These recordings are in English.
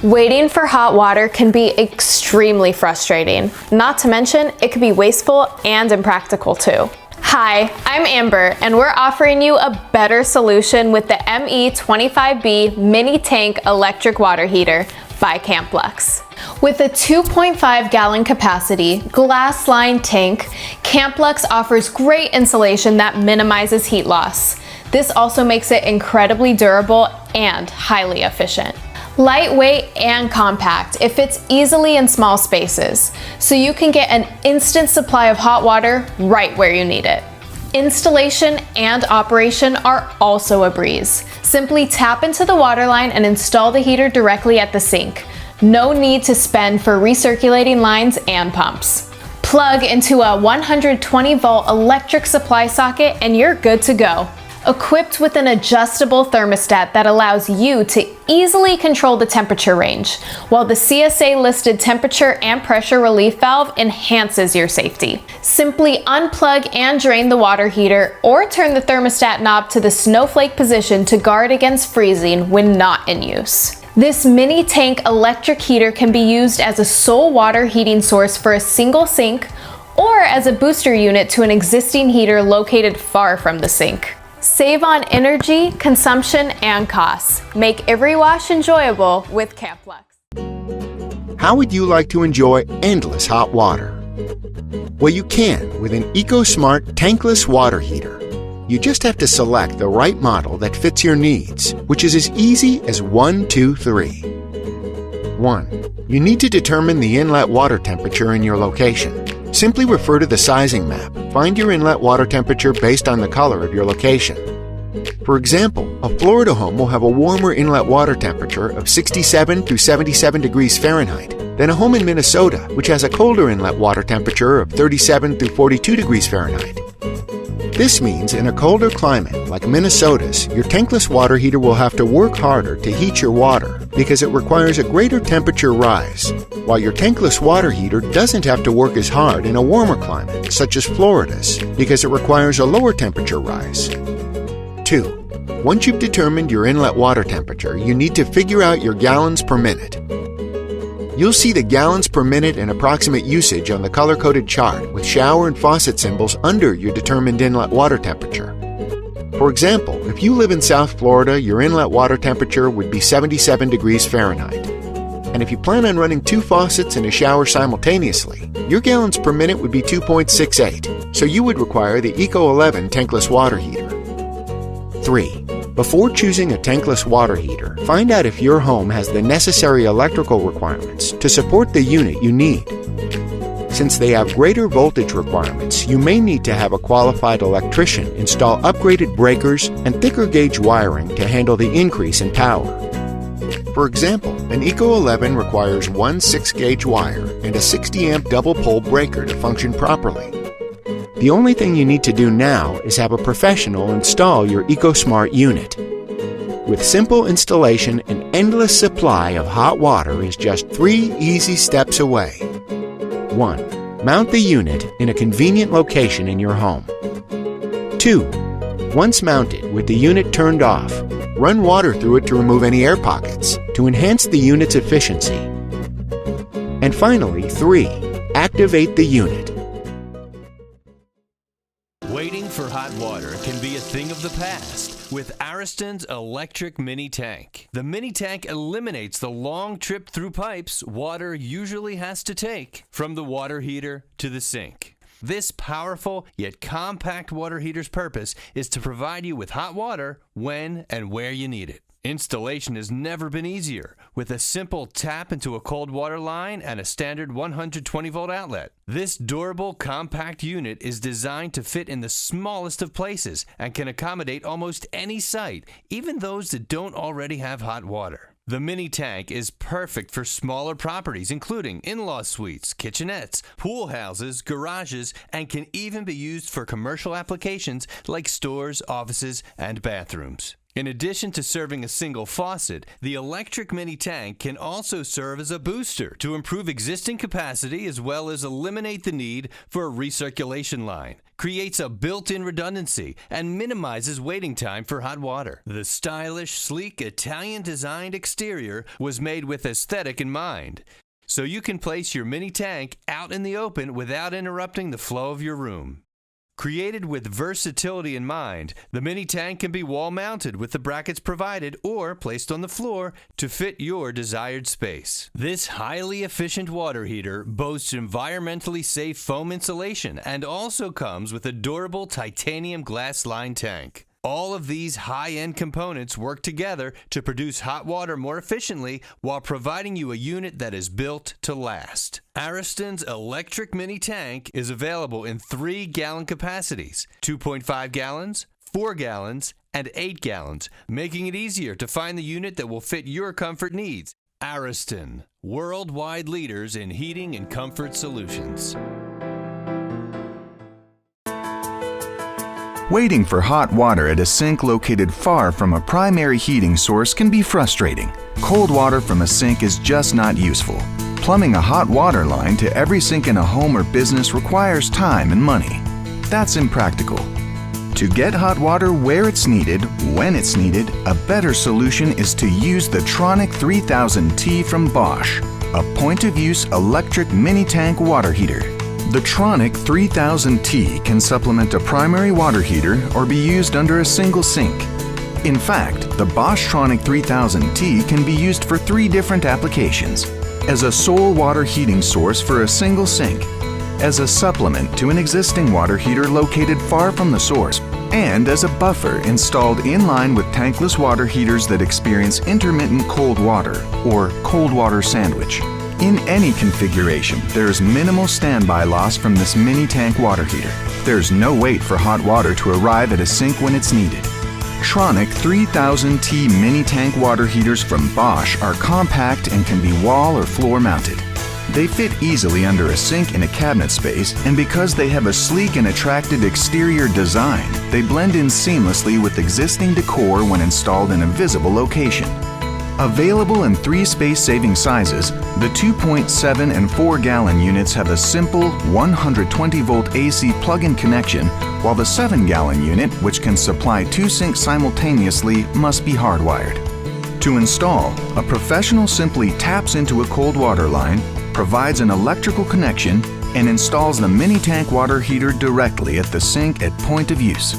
Waiting for hot water can be extremely frustrating. Not to mention, it can be wasteful and impractical too. Hi, I'm Amber, and we're offering you a better solution with the ME25B Mini Tank Electric Water Heater by Camplux. With a 2.5 gallon capacity, glass-lined tank, Camplux offers great insulation that minimizes heat loss. This also makes it incredibly durable and highly efficient. Lightweight and compact, it fits easily in small spaces, so you can get an instant supply of hot water right where you need it. Installation and operation are also a breeze. Simply tap into the water line and install the heater directly at the sink. No need to spend for recirculating lines and pumps. Plug into a 120 volt electric supply socket and you're good to go. Equipped with an adjustable thermostat that allows you to easily control the temperature range, while the CSA listed temperature and pressure relief valve enhances your safety. Simply unplug and drain the water heater or turn the thermostat knob to the snowflake position to guard against freezing when not in use. This mini tank electric heater can be used as a sole water heating source for a single sink or as a booster unit to an existing heater located far from the sink. Save on energy, consumption, and costs. Make every wash enjoyable with Camplux. How would you like to enjoy endless hot water? Well, you can with an EcoSmart tankless water heater. You just have to select the right model that fits your needs, which is as easy as 1, 2, 3. 1. You need to determine the inlet water temperature in your location. Simply refer to the sizing map. Find your inlet water temperature based on the color of your location. For example, a Florida home will have a warmer inlet water temperature of 67 to 77 degrees Fahrenheit than a home in Minnesota, which has a colder inlet water temperature of 37 to 42 degrees Fahrenheit. This means in a colder climate like Minnesota's, your tankless water heater will have to work harder to heat your water because it requires a greater temperature rise, while your tankless water heater doesn't have to work as hard in a warmer climate, such as Florida's, because it requires a lower temperature rise. 2. Once you've determined your inlet water temperature, you need to figure out your gallons per minute. You'll see the gallons per minute and approximate usage on the color-coded chart with shower and faucet symbols under your determined inlet water temperature. For example, if you live in South Florida, your inlet water temperature would be 77 degrees Fahrenheit. And if you plan on running 2 faucets and a shower simultaneously, your gallons per minute would be 2.68, so you would require the Eco11 tankless water heater. 3. Before choosing a tankless water heater, find out if your home has the necessary electrical requirements to support the unit you need. Since they have greater voltage requirements, you may need to have a qualified electrician install upgraded breakers and thicker gauge wiring to handle the increase in power. For example, an Eco11 requires one 6-gauge wire and a 60-amp double-pole breaker to function properly. The only thing you need to do now is have a professional install your EcoSmart unit. With simple installation, an endless supply of hot water is just 3 easy steps away. 1. Mount the unit in a convenient location in your home. 2. Once mounted with the unit turned off, run water through it to remove any air pockets to enhance the unit's efficiency. And finally, 3. Activate the unit. Waiting for hot water can be a thing of the past with Ariston's electric mini tank. The mini tank eliminates the long trip through pipes water usually has to take from the water heater to the sink. This powerful yet compact water heater's purpose is to provide you with hot water when and where you need it. Installation has never been easier with a simple tap into a cold water line and a standard 120 volt outlet. This durable, compact unit is designed to fit in the smallest of places and can accommodate almost any site, even those that don't already have hot water. The mini tank is perfect for smaller properties, including in-law suites, kitchenettes, pool houses, garages, and can even be used for commercial applications like stores, offices, and bathrooms. In addition to serving a single faucet, the electric mini tank can also serve as a booster to improve existing capacity as well as eliminate the need for a recirculation line, creates a built-in redundancy, and minimizes waiting time for hot water. The stylish, sleek, Italian-designed exterior was made with aesthetic in mind, so you can place your mini tank out in the open without interrupting the flow of your room. Created with versatility in mind, the mini tank can be wall-mounted with the brackets provided or placed on the floor to fit your desired space. This highly efficient water heater boasts environmentally safe foam insulation and also comes with a durable titanium glass-lined tank. All of these high-end components work together to produce hot water more efficiently while providing you a unit that is built to last. Ariston's electric mini tank is available in 3-gallon capacities, 2.5 gallons, 4 gallons, and 8 gallons, making it easier to find the unit that will fit your comfort needs. Ariston, worldwide leaders in heating and comfort solutions. Waiting for hot water at a sink located far from a primary heating source can be frustrating. Cold water from a sink is just not useful. Plumbing a hot water line to every sink in a home or business requires time and money. That's impractical. To get hot water where it's needed, when it's needed, a better solution is to use the Tronic 3000T from Bosch, a point-of-use electric mini tank water heater. The Tronic 3000T can supplement a primary water heater or be used under a single sink. In fact, the Bosch Tronic 3000T can be used for 3 different applications: as a sole water heating source for a single sink, as a supplement to an existing water heater located far from the source, and as a buffer installed in line with tankless water heaters that experience intermittent cold water or cold water sandwich. In any configuration, there is minimal standby loss from this mini tank water heater. There's no wait for hot water to arrive at a sink when it's needed. Tronic 3000T mini tank water heaters from Bosch are compact and can be wall or floor mounted. They fit easily under a sink in a cabinet space, and because they have a sleek and attractive exterior design, they blend in seamlessly with existing decor when installed in a visible location. Available in 3 space-saving sizes, the 2.7 and 4-gallon units have a simple 120-volt AC plug-in connection, while the 7-gallon unit, which can supply 2 sinks simultaneously, must be hardwired. To install, a professional simply taps into a cold water line, provides an electrical connection, and installs the mini tank water heater directly at the sink at point of use.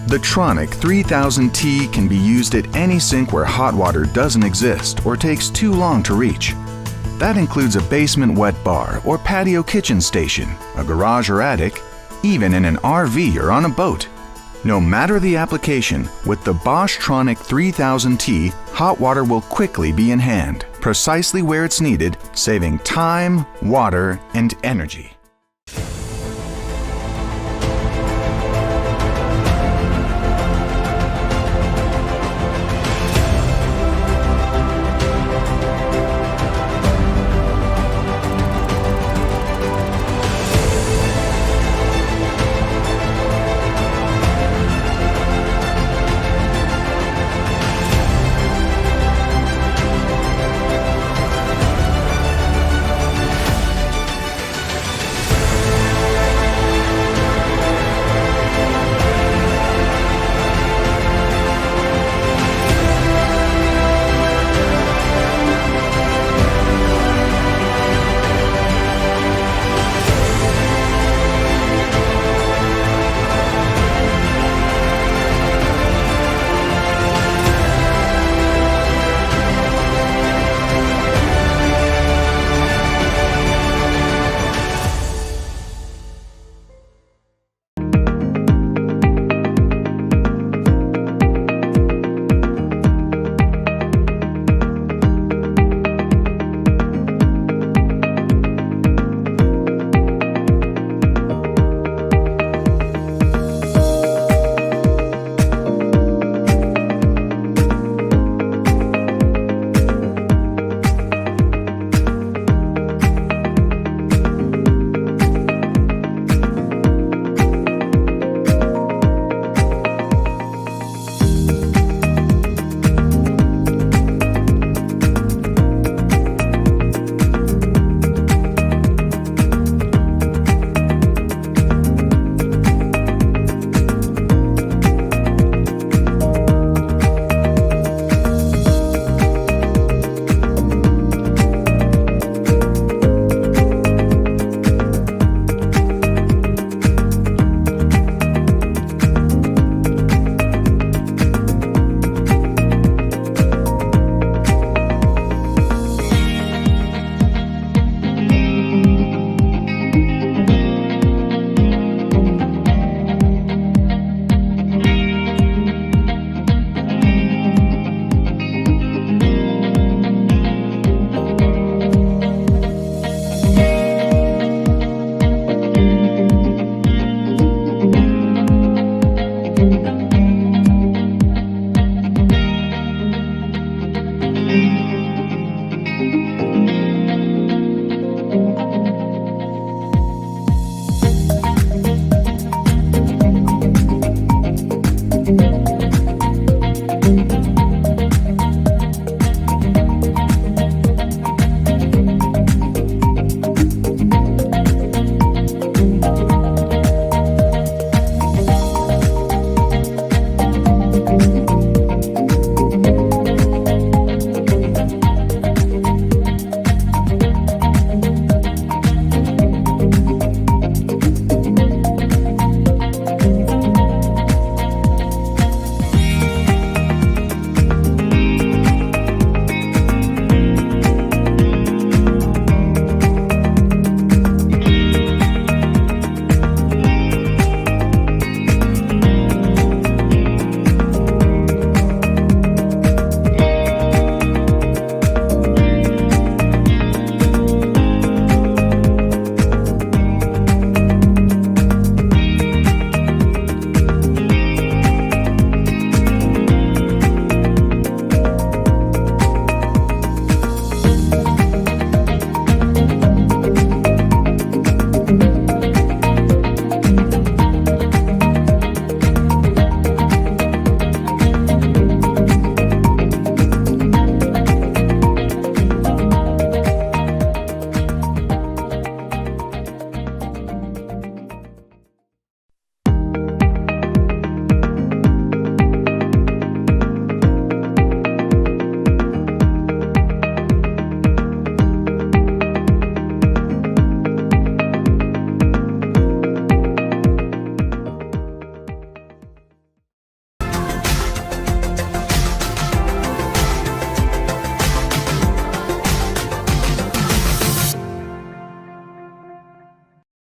The Tronic 3000T can be used at any sink where hot water doesn't exist or takes too long to reach. That includes a basement wet bar or patio kitchen station, a garage or attic, even in an RV or on a boat. No matter the application, with the Bosch Tronic 3000T, hot water will quickly be in hand, precisely where it's needed, saving time, water, and energy.